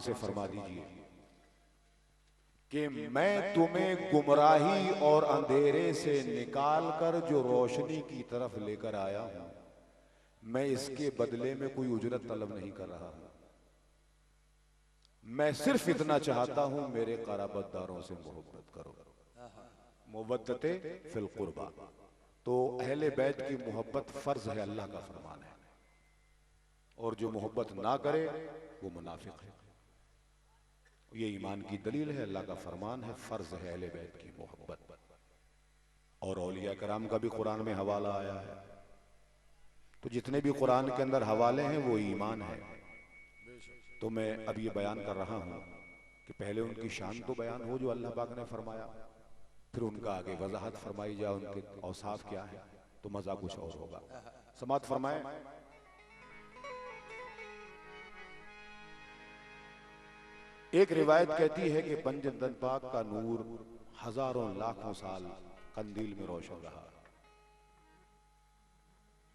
से फरमा दीजिए कि मैं तुम्हें गुमराही और अंधेरे से निकाल कर जो रोशनी की तरफ लेकर आया हूं, मैं इसके बदले में कोई उजरत तलब नहीं कर रहा हूं। मैं सिर्फ इतना चाहता हूं मेरे क़राबतदारों से मोहब्बत करो, मुवद्दते फिल कुर्बा। तो अहले बैत की मोहब्बत फर्ज है, अल्लाह का फरमान है, और जो मोहब्बत ना करे वो मुनाफिक है। ये ईमान की दलील है, अल्लाह का फरमान है, फर्ज है अहले बैत की मोहब्बत। और औलिया कराम का भी कुरान में हवाला आया है। तो जितने भी कुरान के अंदर हवाले हैं वो ईमान है। तो मैं अब ये बयान कर रहा हूं कि पहले उनकी शान तो बयान हो जो अल्लाह पाक ने फरमाया, फिर उनका आगे वजाहत फरमाई जाए उनके औसाफ क्या है, तो मजा कुछ और होगा। समात फरमाए। एक रिवायत कहती है कि पंजतन पाक का नूर हजारों लाखों साल कंदील में रोशन रहा।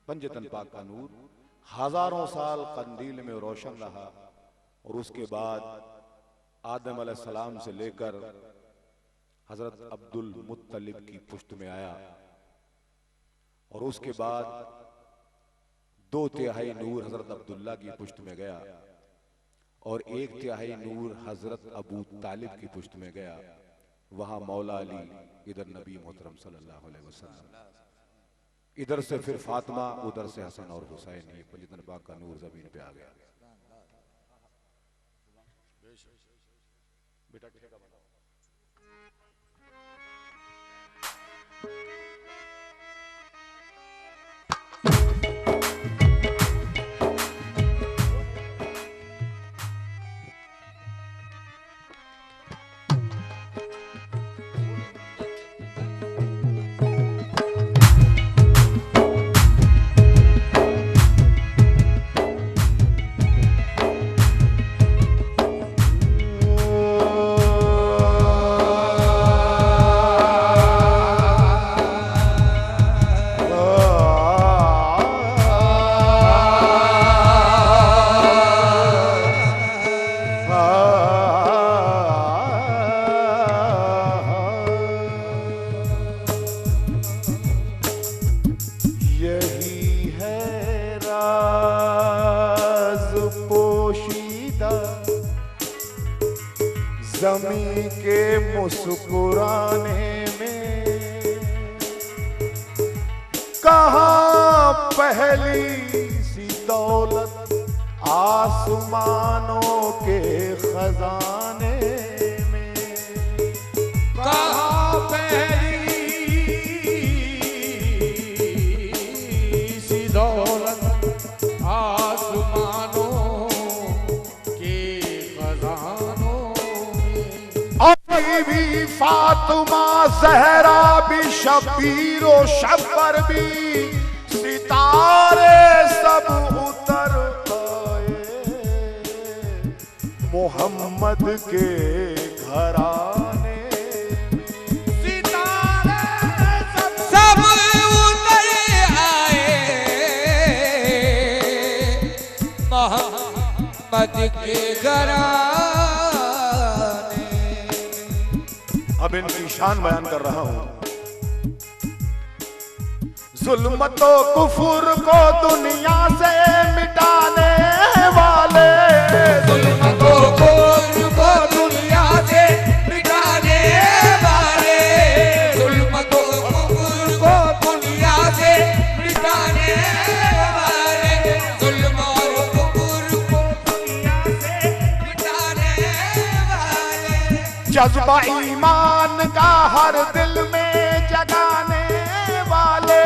पंजतन पाक का नूर हजारों साल कंदील में रोशन रहा, और उसके बाद आदम अलैहिस्सलाम से लेकर हजरत अब्दुल मुत्तलिब की पुश्त में आया, और उसके बाद 2/3 नूर हजरत अब्दुल्ला की पुश्त में गया, और 1/3 नूर हजरत अबू तालिब की पुश्त में गया। वहां मौला अली, इधर नबी मोहतरम सल्लल्लाहु अलैहि वसल्लम, इधर से फिर फातिमा, उधर से हसन और हुसैन। ये पंजतन पाक का नूर जमीन पे आ गया। बेटा ठेका बनाओ। जमी के मुस्कुराने में कहाँ पहली सी दौलत आसमानों के खजाने में, कहाँ पहली सी दौलत आसमानों के खजानों भी फातिमा ज़हरा भी शबीर व शब्बर भी सितारे सब उतर आए मोहम्मद के घराने में। सितारे सब उतर आए मोहम्मद के घराने। अब इनकी शान बयान कर रहा हूं। जुल्मतो कुफुर को दुनिया से मिटाने वाले, जुल्मतो कुफुर को दुनिया से मिटाने वाले, जुल्मतो कुफुर को दुनिया से मिटाने वाले, जुल्म और कुफुर को दुनिया से मिटाने वाले, जज्बा ईमान का हर दिल में जगाने वाले,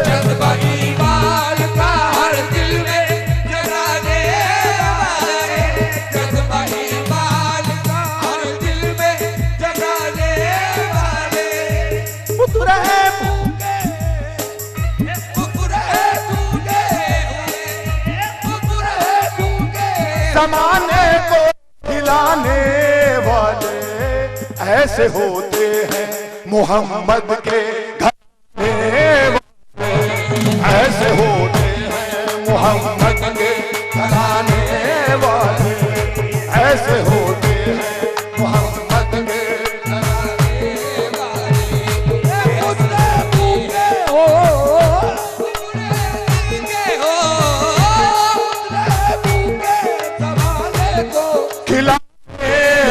जज्बा ईमान का हर दिल में जगाने वाले, जज्बा ईमान का हर दिल में जगाने वाले। पुत्र है भूखे जमाने को हिलाने वाले, ऐसे होते हैं मोहम्मद के घराने वाले, ऐसे होते हैं मोहम्मद के घराने वाले, ऐसे मोहम्मद के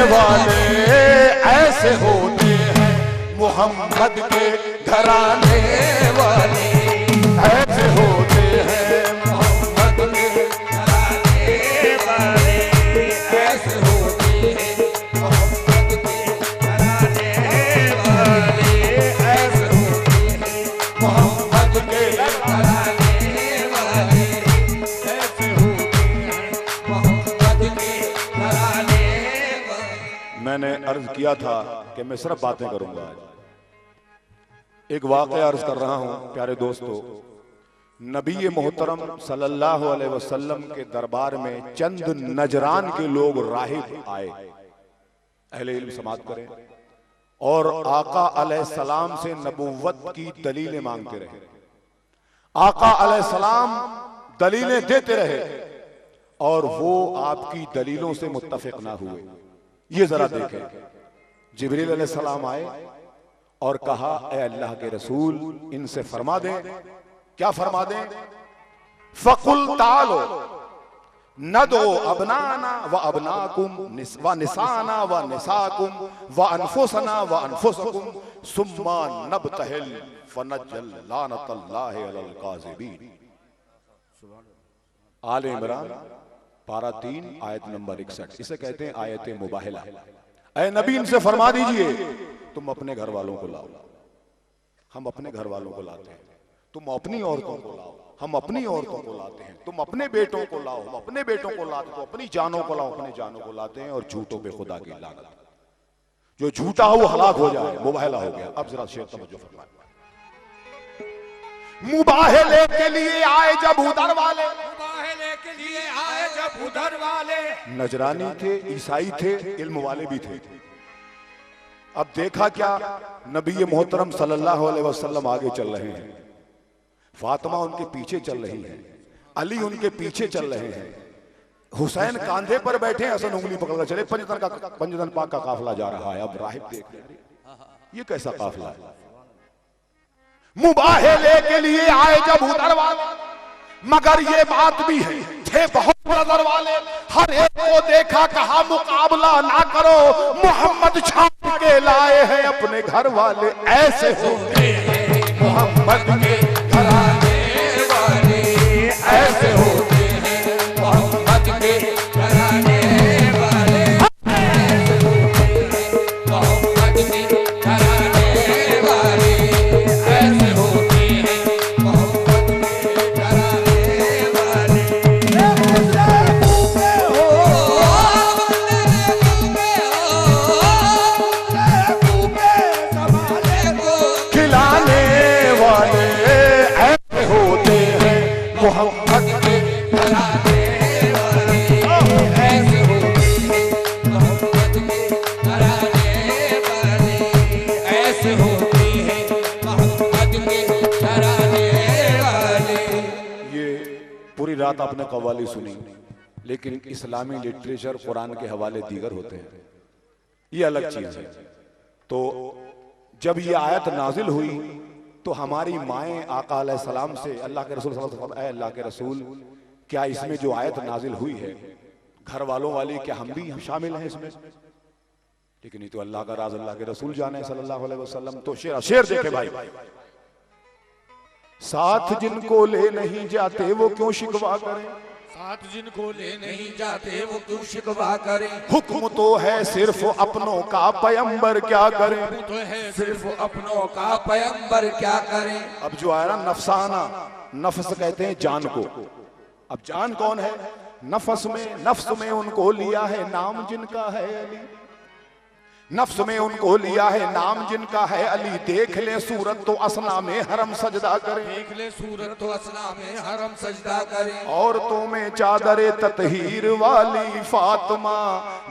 वाले ऐसे होते हैं, मोहम्मद के घराने वाले ऐसे होते हैं, मोहम्मद के घराने वाले ऐसे होते हैं, मोहम्मद के घराने वाले ऐसे होते हैं, मोहम्मद के घराने वाले ऐसे होते हैं, मोहम्मद के घराने। मैंने अर्ज किया था कि मैं सिर्फ बातें करूंगा। एक वाक़या अर्ज कर रहा हूं प्यारे दोस्तों। नबी मोहतरम सल्लल्लाहु अलैहि वसल्लम के दरबार में चंद नजरान के लोग राहिब आए, अहले इल्म समाअत करें, और आका अलैहिस्सलाम से नबुव्वत की दलीलें मांगते रहे। आका अलैहिस्सलाम दलीलें देते रहे और वो आपकी दलीलों से मुत्तफिक ना हुए। ये जरा देखें, जिब्रील अलैहिस्सलाम आए और कहा, ए अल्लाह के रसूल, इनसे फरमा दें। क्या फरमा दें? फकुल तालो नदो अबनाना व अबनाकुम व निसाना व निसाकुम व अनफुसना व अनफुसकुम सुम्मा नबतहिल फनजल लानतल्लाहि अलल काज़िबीन। आले इमरान पारा 3 आयत नंबर 61। इसे कहते हैं आयत मुबाहिला। ऐ नबी, इनसे फरमा दीजिए तुम अपने घर वालों को लाओ। हम अपने घर वालों को लाते हैं, तुम अपनी औरतों को लाओ। हम अपनी औरतों को लाते हैं, तुम अपने बेटों को लाओ। हम अपने बेटों को लाते हो, अपनी जानों को लाओ, अपने जानों को लाते हैं। और झूठों पे खुदा की लानत। जो झूठा हो वो हलाक हो जाए, मुबाहिला हो गया। अब जरा शेर तवज्जो फरमाए। मुबाहिले के लिए आए जब उधर वाले, मुबाहिले के लिए आए जब उधर वाले। नजरानी थे, ईसाई थे, इल्म वाले भी थे। अब देखा क्या, नबी मोहतरम सल्लल्लाहु अलैहि वसल्लम आगे चल रहे हैं, फातिमा उनके पीछे चल रही है, अली उनके पीछे चल रहे हैं, हुसैन कांधे पर बैठे, हसन उंगली पकड़ चले। पंजतन पाक का काफिला जा रहा है। अब राहिब देख, ये कैसा काफिला है? मुबाहिले के लिए आए जब उधर वाले, मगर ये बात भी है थे बहुत नजर वाले। हर एक को देखा, कहा मुकाबला ना करो, मोहम्मद छाप के लाए हैं अपने घर वाले। ऐसे होते हैं मोहम्मद के घराने वाले, ऐसे होते हैं मोहम्मद के घराने वाले, ऐसे होते हैं मोहम्मद के घराने वाले, ऐसे होते हैं मोहम्मद के घराने वाले। खिलाने वाले ऐसे होते हैं मोहम्मद के घराने वाले, ऐसे होते हैं मोहम्मद के घराने वाले, ऐसे होते हैं मोहम्मद के घराने वाले। ये पूरी रात आपने कव्वाली सुनी, लेकिन इस्लामी लिटरेचर कुरान के हवाले दीगर होते हैं, ये अलग चीज है। तो जब ये आयत नाजिल हुई तो हमारी माएँ आका अलैहिस्सलाम से अल्लाह के रसूल सल्लल्लाहु अलैहि वसल्लम, ऐ अल्लाह के रसूल, क्या इसमें जो आयत नाजिल हुई है घर वालों वाली, क्या हम भी शामिल हैं इसमें? लेकिन ये तो अल्लाह का राज अल्लाह के रसूल जाने सल्लल्लाहु अलैहि वसल्लम। तो शेर देखे भाई, साथ जिनको ले नहीं जाते वो क्यों शिकवा करें, साथ जिनको ले नहीं जाते वो क्यों शिकवा करें। हुक्म तो है सिर्फ अपनों का, पैगंबर क्या करें। तो है सिर्फ अपनों का, पैगंबर क्या करें। अब जो आया ना नफसाना, नफ्स कहते हैं जान को। अब जान कौन है? नफ्स में उनको लिया है नाम जिनका है अली, नफ्स में उनको लिया है नाम जिनका है अली। देख ले सूरत तो असना में हरम सजदा करें, देख ले सूरत तो असना में हरम सजदा करें। औरतों में चादरे ततहीर वाली फातिमा,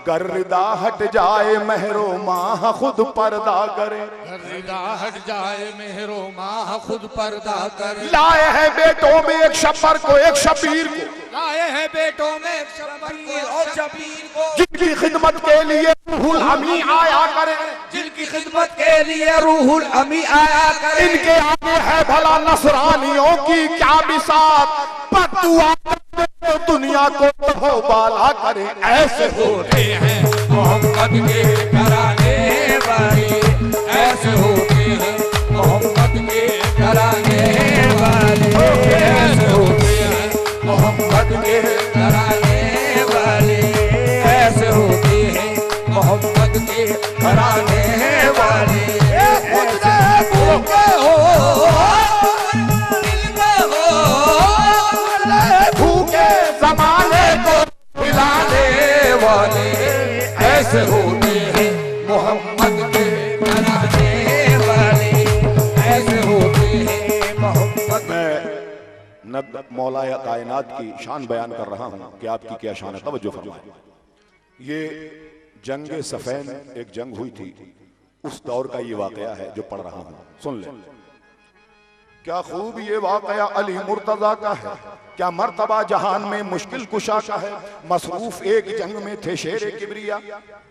गर्दा हट जाए महरो माह खुद पर्दा करे, गर्दा हट जाए महरो माह खुद पर्दा करे। लाए हैं बेटों में एक शब्बर को एक शबीर को, लाए हैं बेटों में शब्बीर और शबीर को, जिनकी खिदमत के लिए रूहुल अमी आया करे, जिनकी खिदमत के लिए रूहुल अमी आया करे। इनके आगे है भला नसरानियों की क्या बिसात, बद्दुआ तो दुनिया को तो बाला करे। ऐसे होते हैं मोहम्मद के घराने वाले, ऐसे होते हैं मोहम्मद के घराने वाले, ऐसे होते हैं मोहम्मद के घराने वाले, ऐसे होते हैं मोहम्मद के घराने वाले। भूखे हो दिल में हो, भूखे जमाने को खिलाने वाले, ऐसे होते हैं मोहम्मद के घराने वाले, ऐसे होते हैं मोहम्मद। मैं मौलाए कायनात की शान बयान कर रहा हूं कि आपकी क्या शान है, तवज्जो फरमाएं। ये जंग सफैन एक जंग हुई थी, उस दौर का ये वाकया है जो पढ़ रहा हूं, सुन ले। क्या खूब ये वाकया अली मुर्तजा का है, क्या मर्तबा जहान में मुश्किल कुशा का है। मसरूफ एक जंग में थे शेर किबरिया,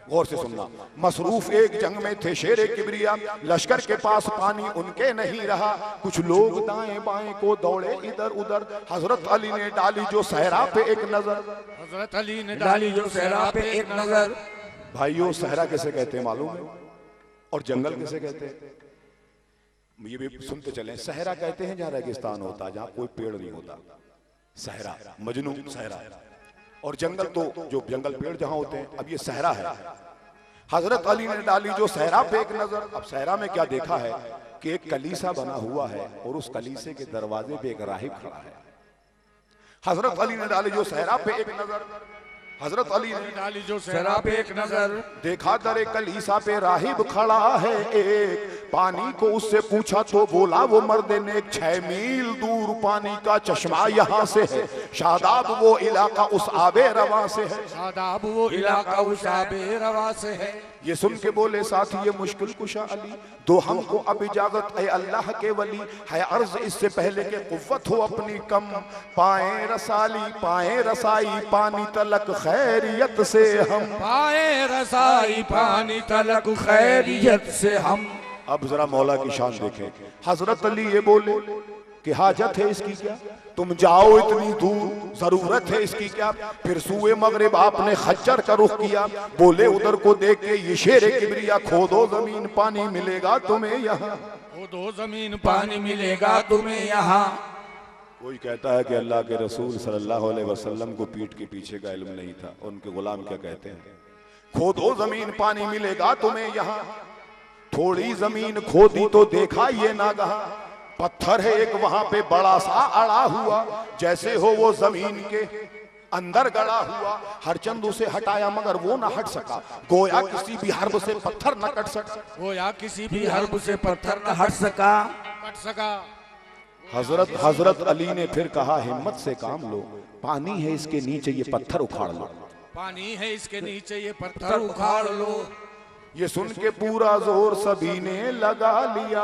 गौर से सुनना, मसरूफ एक जंग में थे शेर किबरिया, लश्कर के पास पानी उनके नहीं रहा, कुछ लोग दाएं बाएं को दौड़े इधर उधर। हजरत अली ने डाली जो सहरा पे एक नजर, हजरत अली ने डाली जो सहरा पे एक नजर। भाइयों सहरा किसे कहते हैं मालूम है, और जंगल किसे कहते हैं ये भी सुनते चले। सहरा कहते हैं जहां रेगिस्तान होता, जहां कोई पेड़ नहीं होता, सहरा मजनू सहरा, और जंगल तो जो जंगल पेड़ जहां होते हैं। अब ये सहरा है। हजरत अली ने डाली जो सहरा पे एक नजर। अब सहरा में क्या देखा है कि एक कलीसा बना हुआ है और उस कलीसे के दरवाजे पे एक राहिब खड़ा है। हजरत अली ने डाली जो सहरा पे एक नजर, हजरत अली ने डाली जो सहरा पे एक नजर, देखा दर कलीसा पे राहिब खड़ा है एक, पानी को उससे पूछा तो बोला वो मर्द ने 6 मील दूर पानी का चश्मा यहाँ से है, शादाब वो इलाका उस आबे रवा से है, शादाब वो इलाका उस आबे रवा से है। ये सुन के बोले साथी ये मुश्किल कुशा अली, दो हमको अब इजाजत ए अल्लाह के वली, है अर्ज इससे पहले के कुव्वत हो अपनी कम, पाए रसाली पाए रसाई पानी तलक खैरियत से हम, पाए रसाई पानी तलक खैरियत से हम। अब जरा मौला की शान देखें। हजरत अली ये बोले कि हाजत है इसकी क्या, तुम जाओ इतनी दूर, जरूरत है इसकी क्या। फिर सूए मगरिब आपने खच्चर का रुख किया, बोले उधर को देख के ये शेर किबरिया, खोदो जमीन पानी मिलेगा तुम्हें यहाँ, खोदो जमीन पानी मिलेगा तुम्हें यहाँ। कोई कहता है कि अल्लाह के रसूल सल्लल्लाहु अलैहि वसल्लम को पीठ के पीछे का इल्म नहीं था, उनके गुलाम क्या कहते हैं, खोदो जमीन पानी मिलेगा तुम्हें यहाँ। थोड़ी जमीन खोदी तो देखा ये नागहा, पत्थर है एक वहां पे बड़ा सा अड़ा हुआ, जैसे हो वो जमीन के अंदर गड़ा हुआ। हरचंद उसे हटाया मगर वो ना हट सका, गोया किसी भी हर्ब से पत्थर न कट सका, गोया किसी भी हर्ब से पत्थर न हट सका, कट सका। हजरत अली ने फिर कहा हिम्मत से काम लो, पानी है इसके नीचे ये पत्थर उखाड़ लो, पानी है इसके नीचे ये पत्थर उखाड़ लो। ये सुन के पूरा जोर सभी ने लगा लिया,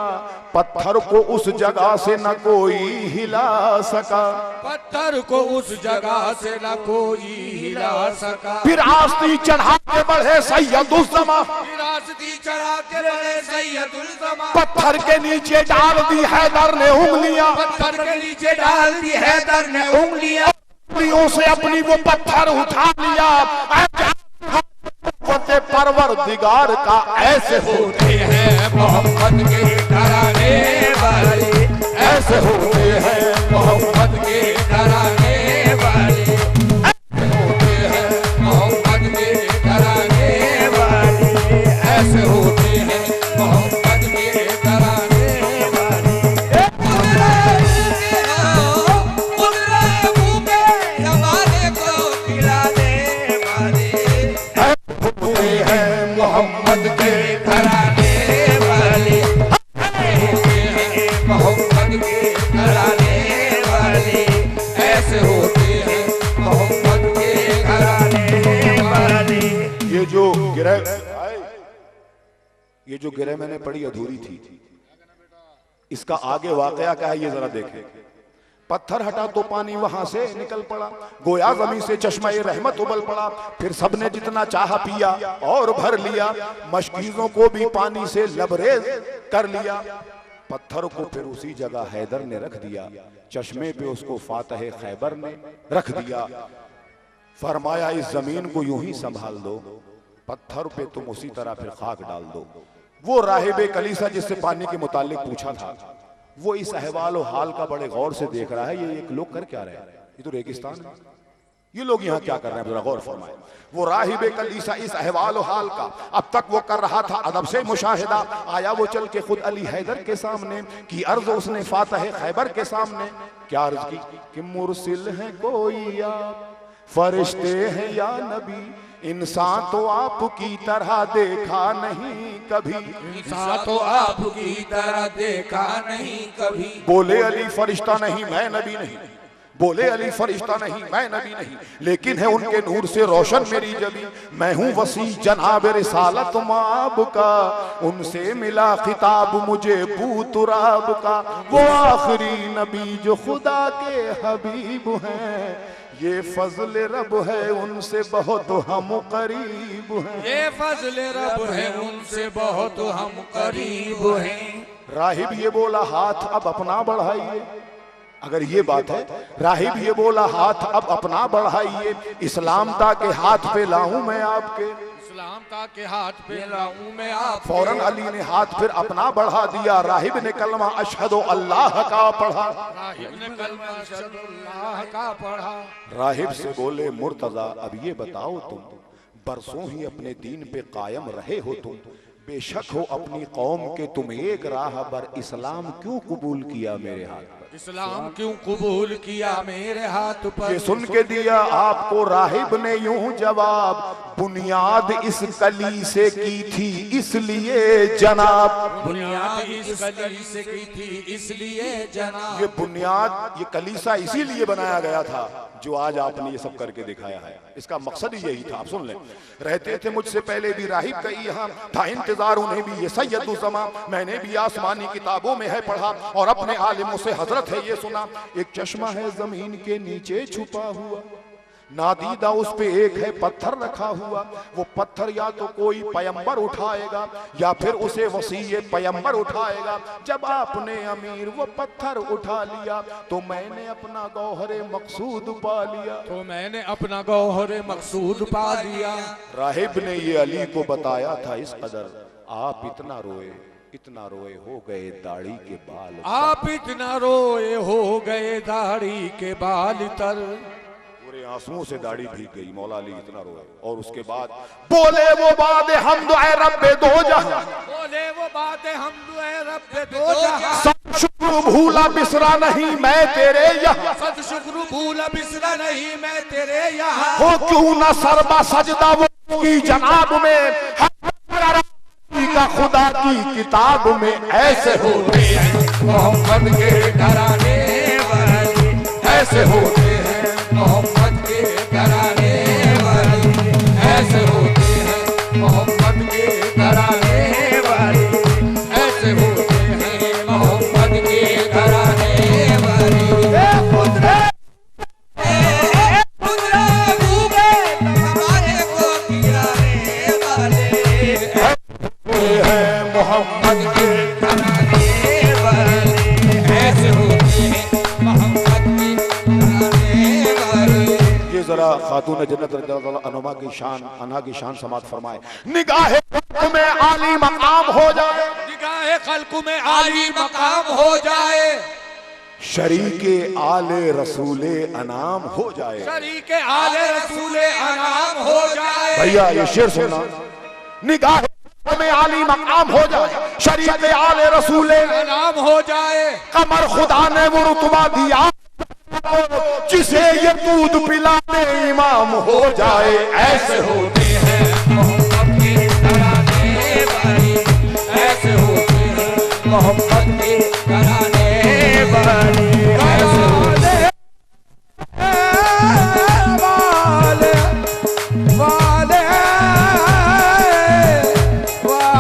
पत्थर को उस जगह से न कोई हिला सका, पत्थर को उस जगह से न कोई हिला सका। फिर आस्ती चढ़ा के बढ़े सैयदुल ज़मा, फिर आस्ती चढ़ा के बढ़े सैयदुल ज़मा, पत्थर के नीचे डाल दी हैदर ने उंगलियां, पत्थर के नीचे डाल दी हैदर ने उंगलियां, उंगलियों से अपनी वो पत्थर उठा लिया। परवरदिगार का ऐसे होते हैं मोहम्मद के घराने वाले, ऐसे होते हैं मोहम्मद के घराने वाले, ऐसे होते हैं मोहम्मद के घराने वाले, ऐसे होते हैं मोहम्मद के घराने वाले। मोहम्मद के घराने वाले होते हैं, मोहम्मद के घराने वाले, ऐसे होते हैं मोहम्मद के घराने वाले। ये जो गिरह मैंने पढ़ी अधूरी थी, इसका आगे वाकया क्या है ये जरा देखें। पत्थर हटा तो पानी वहां से निकल पड़ा, गोया जमीन से चश्मा रहमत उबल पड़ा। फिर सबने जितना चाहा पिया और भर लिया, मशकीजों को भी पानी से लबरेज कर लिया। पत्थर को फिर उसी जगह हैदर ने रख दिया, चश्मे पे उसको फातह खैबर ने रख दिया। फरमाया इस जमीन को यूं ही संभाल दो, पत्थर पे तुम उसी तरह फिर खाक डाल दो। वो राहिबे कलीसा जिससे पानी के मुतालिक पूछा था, वो इस अहवाल और हाल का बड़े गौर से देख रहा है। ये एक लोग कर क्या रहे हैं, ये तो रेगिस्तान है, ये लोग यहाँ क्या कर रहे हैं, जरा गौर फरमाए। वो राहिबे कलीसा इस अहवाल और हाल का अब तक वो कर रहा था अदब से मुशाहिदा। आया वो चल के खुद अली हैदर के सामने की अर्ज उसने फातह खैबर के सामने। क्या अर्ज की कि मुरसिल है कोई आप, फरिश्ते हैं या नबी, इंसान तो आपकी तरह देखा नहीं कभी, इंसान तो आपकी तरह देखा नहीं कभी। बोले अली फरिश्ता नहीं मैं नबी नहीं, बोले अली फरिश्ता नहीं मैं नबी नहीं, लेकिन है उनके नूर से रोशन मेरी जबी। मैं हूँ वसी जनाब रिसालत माब का, उनसे मिला खिताब मुझे बू तुराब का। वो आखिरी नबी जो खुदा के हबीब हैं, ये फजल रब है उनसे बहुत हम करीब हैं। ये फजल रब है उनसे बहुत हम करीब हैं। राहिब ये बोला हाथ अब अपना बढ़ाइए, अगर ये बात है, राहिब ये बोला हाथ अब अपना बढ़ाइए, इस्लाम ता के हाथ पे लाऊं मैं आपके, इस्लाम ता के हाथ पे लाऊं मैं आप। फौरन अली ने हाथ फिर अपना बढ़ा दिया। राहिब ने कलमा अशहदु अल्लाह का पढ़ा, राहिब ने कलमा अशहदु अल्लाह का पढ़ा। राहिब से बोले मुर्तजा अब ये बताओ तुम बरसों ही अपने दीन पे कायम रहे हो तुम, बेशक हो अपनी कौम के तुम एक राहबर, इस्लाम क्यों कबूल किया मेरे हाथ पर, इस्लाम क्यों कबूल किया मेरे हाथ पर। ये सुन के दिया आपको राहिब ने यूं जवाब, बुनियाद इस कली से की थी इसलिए जनाब, बुनियाद इस कली से की थी इसलिए जनाब। ये बुनियाद ये कलीसा इसीलिए बनाया गया था जो आज आपने ये सब करके दिखाया है, इसका मकसद ही यही था। आप सुन लें, रहते थे मुझसे पहले भी राहिब कई यहाँ था इंतजार उन्हें भी ये सैयदुज़्ज़मा, मैंने भी आसमानी किताबों में है पढ़ा और अपने आलिमों से हजरत है ये सुना। एक चश्मा है जमीन के नीचे छुपा हुआ, नादीदा उस पे एक है पत्थर रखा हुआ, वो पत्थर या तो कोई पैगंबर उठाएगा या फिर उसे वसीय पैगंबर उठाएगा। जब आपने अमीर वो पत्थर उठा लिया तो मैंने अपना गौहरे मकसूद पा लिया, तो मैंने अपना गौहरे मकसूद पा लिया। राहिब ने ये अली को बताया था इस कदर, आप इतना रोए इतना रोए हो गए दाढ़ी के बाल, आप इतना रोए हो गए दाढ़ी के बाल तर, पूरे आंसुओं से दाढ़ी भीग गई। मौला अली इतना रोए और उसके बाद बोले वो बात हमद ऐ रब्बे दो जहां, बोले वो बात हमद ऐ रब्बे दो जहां, सब शुक्र भूला बिसरा नहीं मैं तेरे यहाँ, सद शुक्र भूला बिसरा नहीं मैं तेरे यहाँ। हो क्यों ना सरबा सजदा वो की जनाब में, का खुदा की किताब में ऐसे होते हैं मोहम्मद के घराने वाले, ऐसे होते हैं मोहम्मद के घराने वाले, ऐसे होते हैं मोहम्मद के घराने वाले, ऐसे होते हैं मोहम्मद के घराने वाले। मोहम्मद के घराने वाले, ऐसे होते हैं मोहम्मद के घराने वाले। ये जरा खातून जन्नत रज़ियल्लाहु अन्हा की शान, अनहा की शान समात फरमाए। निगाहे खल्क़ में आली मकाम हो जाए, निगाहे खल्क़ में आली मकाम हो जाए, शरीके आले रसूले अनाम हो जाए, शरीके आले रसूले अनाम हो जाए। भैया ये शेर सुनना, निगाहे में आली मकाम हो जाए, शरीके आले रसूले अनाम हो जाए, कमर खुदा ने वो रुतबा दिया जिसे ये दूध पिलाने इमाम हो जाए। ऐसे होते हैं मोहम्मद के घराने वाले, ऐसे होते हैं मोहम्मद के घराने वाले, ऐसे होते हैं वाले वाले वाले वाले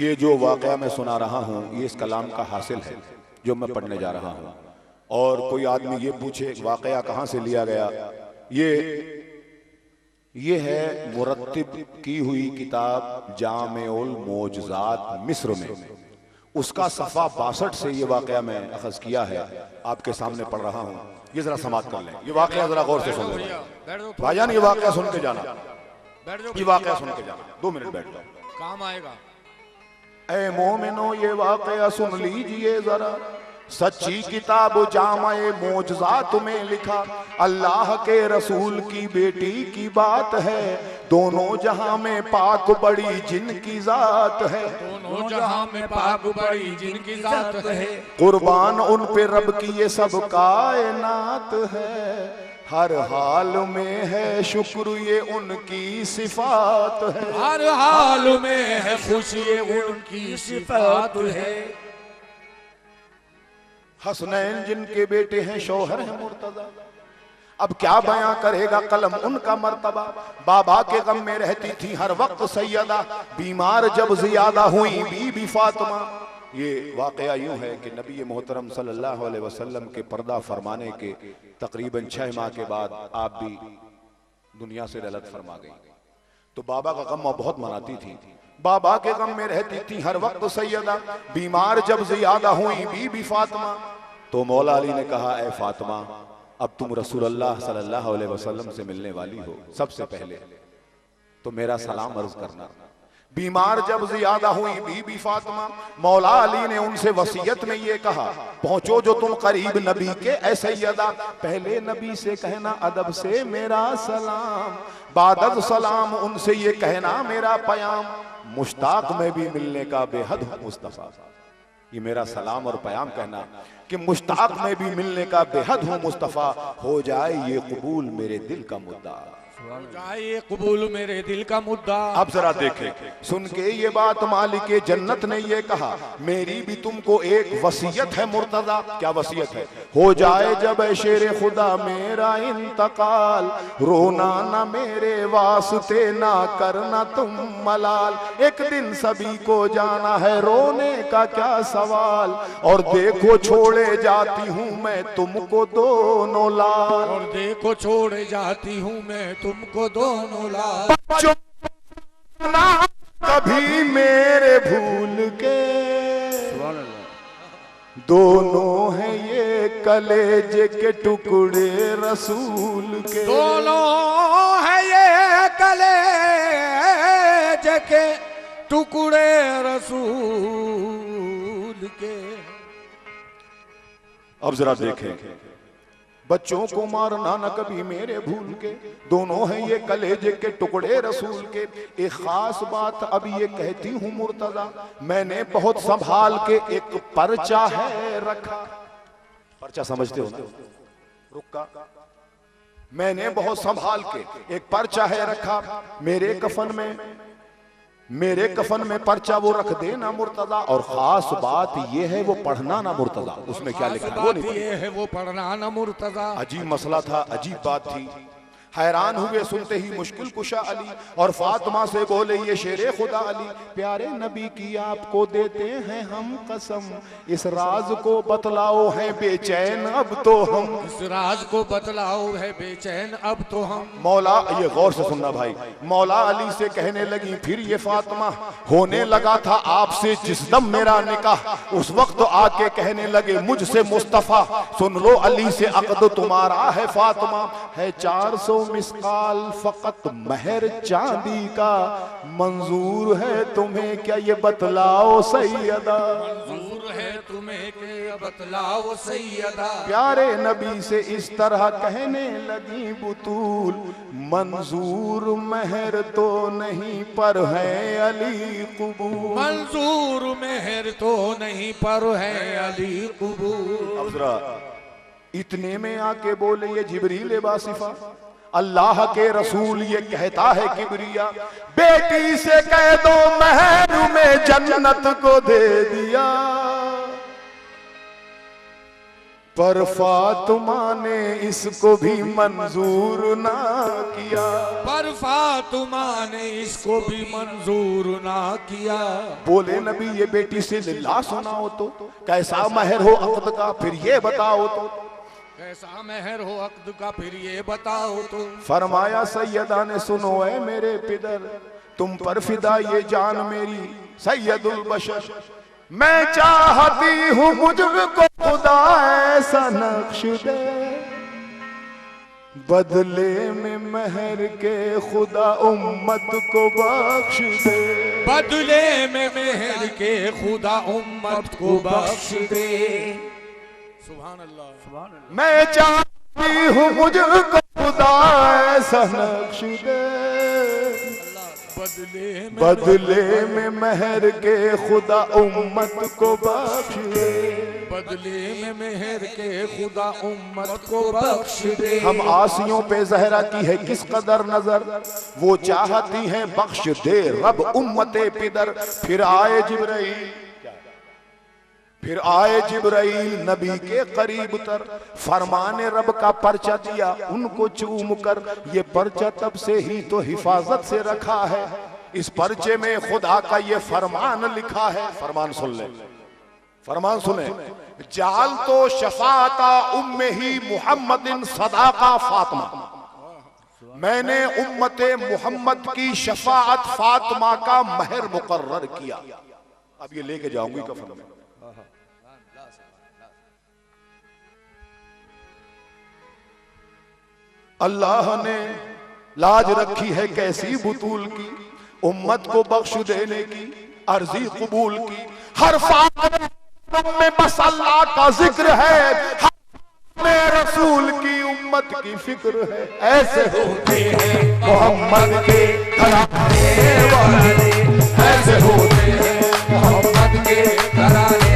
ये जो वाक़या मैं सुना रहा हूँ ये इस कलाम का हासिल है जो मैं पढ़ने जा रहा हूँ। और कोई आदमी ये पूछे वाक़या कहाँ से लिया गया, ये है मुरत्तिब की हुई किताब जामेउल मौजज़ात मिस्र में, उसका सफ़ा 62 से ये वाक़या मैं अखज़ किया है, आपके सामने पढ़ रहा हूँ। ये जरा समाप्त कर लें, ये वाक़या जरा गौर से सुन लें भाईजान, ये वाक़या सुन के जाना, ये वाक़या सुन के जाना, 2 मिनट बैठ जाओ, काम आएगा। ऐ मोमिनो ये वाक़या सुन लीजिए जरा, सच्ची किताब जामे मौजज़ात में लिखा अल्लाह के रसूल की बेटी की बात है, दोनों जहां में पाक बड़ी जिनकी जात है, दोनों जहां में पाक बड़ी जिनकी जात है, कुर्बान उन पे रब की ये सब कायनात है, हर हाल में है शुक्र ये उनकी सिफात है, हर हाल में है खुशी ये उनकी सिफात है। हसनैन जिनके बेटे हैं शौहर हैं मुर्तजा, अब क्या बयां करेगा कलम उनका मर्तबा, बाबा के गम में रहती थी हर वक्त सैयदा, बीमार जब ज्यादा हुई बीबी फातिमा। ये वाकया यूं है कि नबी मोहतरम सल्लल्लाहु अलैहि वसल्लम के पर्दा फरमाने के तकरीबन 6 माह के बाद आप भी दुनिया से रलत फरमा गई, तो बाबा का गम बहुत मनाती थी, बाबा के गम में रहती थी हर वक्त सैयदा, बीमार जब ज्यादा हुई बीबी फातिमा। तो मौला अली ने कहा ऐ फातिमा अब तुम रसूलुल्लाह सल्लल्लाहु अलैहि वसल्लम से मिलने वाली हो, सबसे पहले तो मेरा सलाम अर्ज करना। बीमार जब ज्यादा हुई बीबी फातिमा, मौला अली ने उनसे वसीयत में ये कहा पहुंचो जो तुम करीब नबी के ऐ सैयदा, पहले नबी से कहना अदब से मेरा सलाम, बादद सलाम उनसे ये कहना मेरा पयाम, मुश्ताक में भी मिलने का बेहद हूं मुस्तफा। ये मेरा सलाम और पयाम कहना कि मुश्ताक में भी मिलने का बेहद हूं मुस्तफा, हो जाए ये कबूल मेरे दिल का मुद्दा, हो जाए ये कबूल मेरे दिल का मुद्दा। अब जरा देखें, सुन के ये बात मालिके जन्नत ने ये कहा मेरी भी तुमको एक वसीयत है मुर्तजा। क्या वसीयत है? हो जाए जब ऐ शेरे खुदा मेरा इंतकाल, रोना ना मेरे वास्ते ना करना तुम मलाल, एक दिन सभी को जाना है रोने का क्या सवाल, और देखो छोड़े जाती हूँ मैं तुमको दोनों लाल, और देखो छोड़े जाती हूँ मैं तुमको दोनों लाल, कभी मेरे भूल के, दोनों हैं ये कलेज के टुकड़े रसूल के, दोनों है ये कलेज के टुकड़े रसूल के। अब जरा देखें, बच्चों को मारना न कभी मेरे भूल के, दोनों हैं ये कलेजे के टुकड़े रसूल के। एक खास बात अब ये कहती हूँ मुर्तजा, मैंने बहुत संभाल के एक पर्चा है रखा, पर्चा समझते हो ना, रुक्का, मैंने बहुत संभाल के एक पर्चा है रखा, मेरे कफन में पर्चा वो रख देना मुर्तजा, और खास बात ये है वो पढ़ना ना मुर्तजा, उसमें क्या लिखा है वो नहीं, ये है वो पढ़ना ना मुर्तजा। अजीब मसला था, अजीब बात थी, हैरान हुए सुनते ही मुश्किल कुशा अली, और फातिमा से बोले ये शेरे खुदा अली, प्यारे नबी की आपको देते हैं हम कसम, इस राज को बतलाओ है बेचैन अब तो हम, इस राज को बतलाओ है बेचैन अब तो हम। मौला, ये गौर से सुनना भाई, मौला अली से कहने लगी फिर ये फातिमा, होने लगा था आपसे जिस दम मेरा निकाह, उस वक्त आके कहने लगे मुझसे मुस्तफा, सुन लो अली से अक़द तुम्हारा है फातिमा, है 400 मिसकाल फकत महर चांदी का, मंजूर है तुम्हें क्या ये बतलाओ सैयदा, मंजूर है तुम्हें के बतलाओ सैयदा। प्यारे नबी से इस तरह कहने लगी बुतूल, मंजूर महर तो नहीं पर है अली कबूल, मंजूर महर तो नहीं पर है अली कबूल। अब जरा इतने में आके बोले ये जिब्रील वासिफा, अल्लाह के रसूल ये कहता है किबरिया, बेटी से कह दो महर में जन्नत को दे दिया, पर फातिमा ने इसको भी मंजूर ना किया। पर फातिमा ने इसको भी मंजूर ना किया। बोले नबी ये बेटी से लिल्लाह सुनाओ तो, कैसा महर हो अक़द का फिर ये बताओ तो। कैसा महर हो अक़द का फिर ये बताओ तो। फरमाया सैयदा ने सुनो ऐ मेरे पिदर, तुम पर फिदा ये जान मेरी सैयदुल बशर। मैं चाहती हूँ मुझको खुदा ऐसा नक्श दे, बदले में महर के खुदा उम्मत को बख्श दे। बदले में महर के खुदा उम्मत को बख्श दे। सुभान अल्लाह, सुभान अल्लाह। मैं चाहती हूँ मुझको खुदा ऐसा नक्श दे, बदले में महर के खुदा उम्मत को बख्श दे। बदले में महर के खुदा उम्मत को बख्श दे। हम आसियों पे जहरा की है किस कदर नजर, वो चाहती हैं बख्श दे रब उम्मते पिदर। फिर आए जिब्राइल नबी के करीब तर, फरमाने रब का पर्चा दिया उनको चूम कर। ये पर्चा तब से ही तो हिफाजत से रखा है, इस पर्चे में खुदा का ये फरमान लिखा है। फरमान सुन ले, फरमान सुने। जाल तो शफाता उम्मे ही मुहम्मदिन सदाका फातिमा, मैंने उम्मते मुहम्मद की शफाअत फातिमा का महर मुकर्रर किया। अब ये लेके जाऊंगी कफन में। अल्लाह ने लाज रखी है कैसी बुतूल की, उम्मत को बख्श देने की अर्जी कबूल की। हर फातिमा में बस अल्लाह का जिक्र है, में रसूल की उम्मत की फिक्र है। ऐसे होते हैं मोहम्मद के घराने वाले, ऐसे होते हैं मोहम्मद के घराने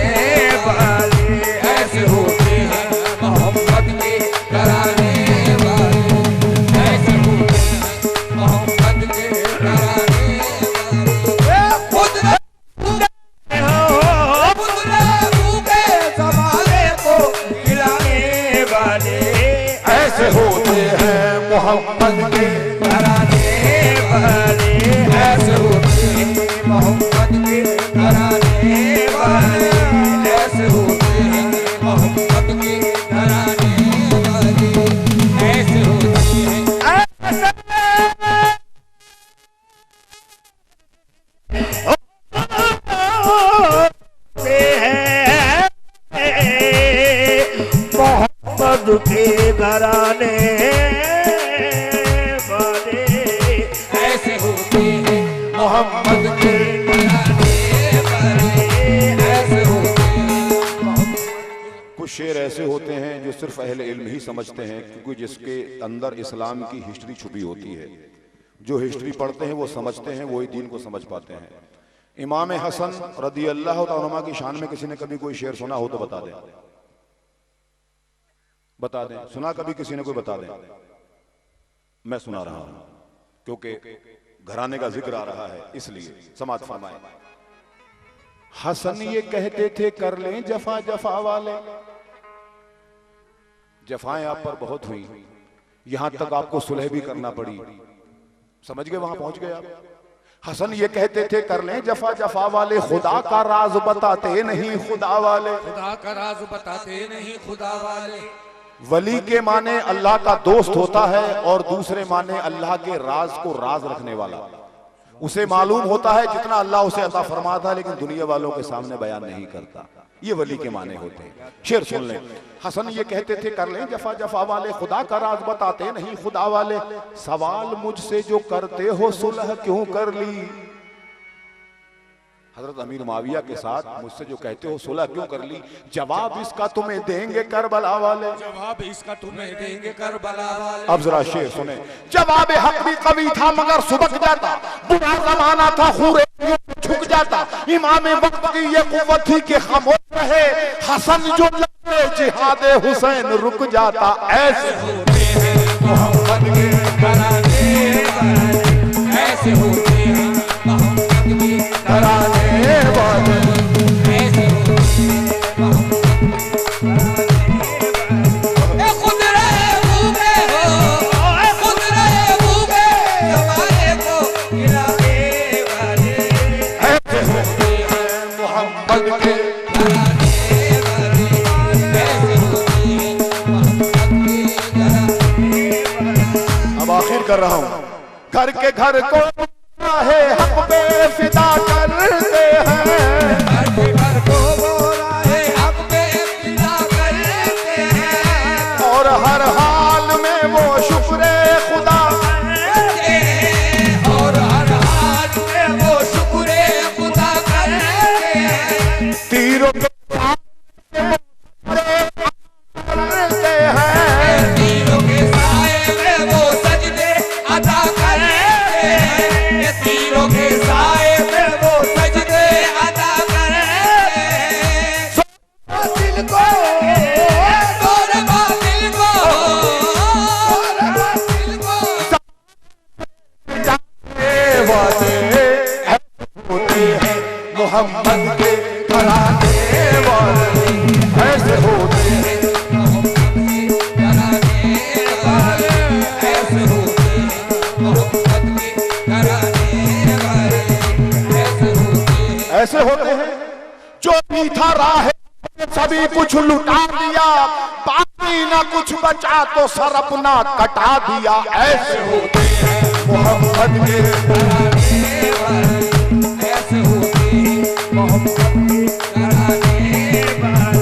वाले, ऐसे होते हैं मोहम्मद के घराने मोहम्मद के घराने वाले, ऐसे होते हैं मोहम्मद के घराने वाले, ऐसे होते हैं मोहम्मद के घराने वाले, ऐसे होते हैं मोहम्मद के घराने मोहम्मद के घराने वाले, ऐसे होते हैं। कुछ शेर ऐसे होते हैं जो सिर्फ अहले इल्म ही समझते हैं, क्योंकि जिसके अंदर इस्लाम की हिस्ट्री छुपी होती है। जो हिस्ट्री पढ़ते हैं वो समझते हैं, वही दीन को समझ पाते हैं। इमाम हसन रदी अल्लाह तआला की शान में किसी ने कभी कोई शेर सुना हो तो बता दें, बता दें। सुना कभी किसी ने कोई बता दें। मैं सुना रहा हूं क्योंकि घराने का जिक्र आ रहा है, इसलिए समाज फरमाए। हसन ये कहते थे कर लें जफा जफा वाले, जफाएं आप पर बहुत हुई, यहां तक आपको सुलह भी करना पड़ी। समझ गए, वहां पहुंच गए आप। हसन ये कहते थे कर लें जफा जफा वाले, खुदा का राज बताते नहीं खुदा वाले, खुदा का राज बताते नहीं खुदा वाले। वली के माने अल्लाह का दोस्त होता है, और दूसरे माने अल्लाह के राज को राज रखने वाला। उसे मालूम होता है जितना अल्लाह उसे अता फरमाता है, लेकिन दुनिया वालों के सामने बयान नहीं करता। ये वली के माने होते हैं। शेर सुन लें। हसन ये कहते थे कर लें जफा जफा वाले, खुदा का राज बताते नहीं खुदा वाले। सवाल मुझसे जो करते हो सुलह क्यों कर ली, हजरत अमीर माविया के साथ मुझसे जो कहते हो सुलह क्यों कर ली, जवाब इसका तुम्हें देंगे करबला वाले, जवाब इसका तुम्हें देंगे करबला वाले। अब जरा शेर सुने। जवाब हक भी कवि था मगर सुबक जाता, बुरा जमाना था खूरे झुक जाता। इमाम वक्त की ये कुव्वत थी कि खामोश रहे, हसन जो लड़े जिहादे हुसैन रुक जाता। ऐसे होते हैं मोहम्मद के घराने वाले, ऐसे होते हैं मोहम्मद के घराने वाले, ऐसे होते हैं मोहम्मद के घराने वाले। मोहब्बत के तराने वाली ऐसे होते हैं मोहब्बत के तराने वाली। अब आखिर कर रहा हूं। घर के घर को है हक पे फिदा करते हैं, घर के घर को वो राहे हक पे फिदा करते हैं, और हर हाल में वो शुक्र खुदा करते हैं, और हर हाल में वो शुक्र खुदा करते हैं। तीरों के करते हैं, तीरों के साए में वो सजदे अदा करते हैं, तीरों के साए में वो सजदे अदा करते हैं। दिल को तोर बातिल को तोर बातिल को वादे होते हैं मोहम्मद के घराने वाले, ऐसे होते हैं मोहब्बत के घराने वाले ऐसे होते हैं, मोहब्बत के घराने वाले ऐसे होते हैं। ऐसे होते हैं जो मीठा राह सभी कुछ लुटा दिया, बाकी ना कुछ बचा तो सर अपना कटा दिया। ऐसे होते हैं मोहम्मद के घराने वाले ऐसे होते हैं, मोहब्बत के घराने वाले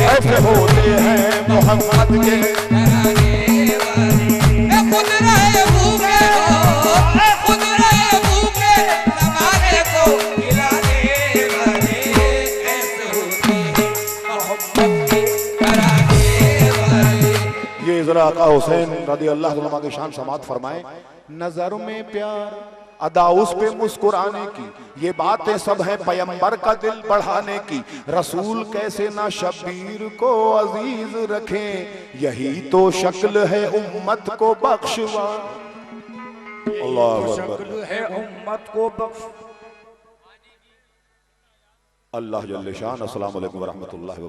ऐसे होते हैं मोहम्मद के घराने वाले। खुद रहे भूखे खुद रहे भूखे जमाने को खिलाने वाले ऐसे होते हैं, मोहब्बत के घराने वाले। ये जरा आका हुसैन रदी अल्लाह तआला की शान समात फरमाए। नजर में प्यार अदा उस पे मुस्कुराने की, ये बातें सब हैं पैगंबर का दिल बढ़ाने की। रसूल कैसे ना शबीर को अजीज रखें, यही तो शक्ल है उम्मत को बख्शवा। अल्लाह अकबर। है उम्मत को बख्श। अल्लाह जल्ले शान। अस्सलाम वालेकुम व रहमतुल्लाहि व